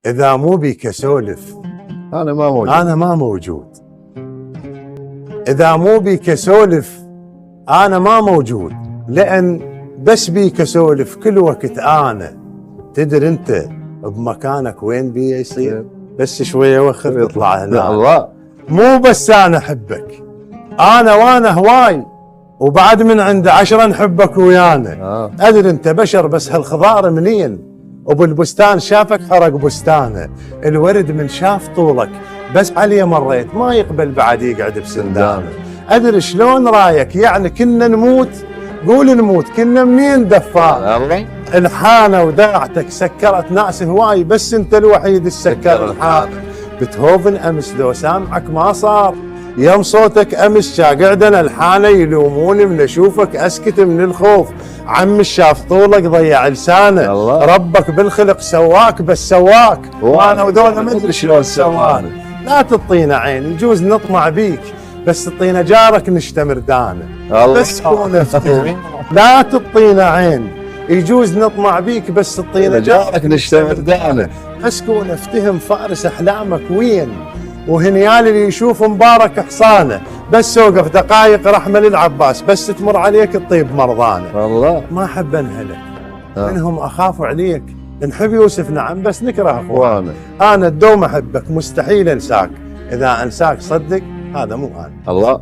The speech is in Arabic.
إذا مو بيك أسولف أنا ما موجود. أنا ما موجود. إذا مو بيك أسولف أنا ما موجود، لأن بس بيك أسولف كل وقت أنا. تدري أنت بمكانك وين بي يصير؟ بس شوية وخر يطلع هنا. الله، مو بس أنا أحبك، أنا وأنا هواي، وبعد من عند 10 نحبك ويانا. أدري أنت بشر، بس هالخضار منين؟ وبالبستان شافك حرق بستانه، الورد من شاف طولك بس عليه مريت ما يقبل بعد يقعد بسندانه. أدري شلون رايك؟ يعني كنا نموت، قول نموت، كنا منين دفان؟ الحانة وداعتك سكرت ناس هواي، بس انت الوحيد السكر الحانة. بتهوفن امس لو سامعك ما صار، يم صوتك امس شاقعدنا الحانة يلوموني من اشوفك اسكت من الخوف. عم شاف طولك ضيع لسانه، ربك بالخلق سواك بس سواك، وانا وذولا ما ادري شلون سوانا. لا تعطينا عين يجوز نطمع بيك، بس تعطينا جارك نشتمر دانه. بس كون افتهم، لا تعطينا عين يجوز نطمع بيك، بس تعطينا جارك نشتمر دانه. بس كون افتهم فارس احلامك وين، وهنيال اللي يشوف مبارك حصانه. بس اوقف دقايق رحمه للعباس، بس تمر عليك تطيب مرضانه. الله، ما احب انهلك منهم، اخاف عليك. نحب يوسف نعم، بس نكره اخوانا. انا الدوم احبك، مستحيل انساك، اذا انساك صدق هذا مو انا. الله.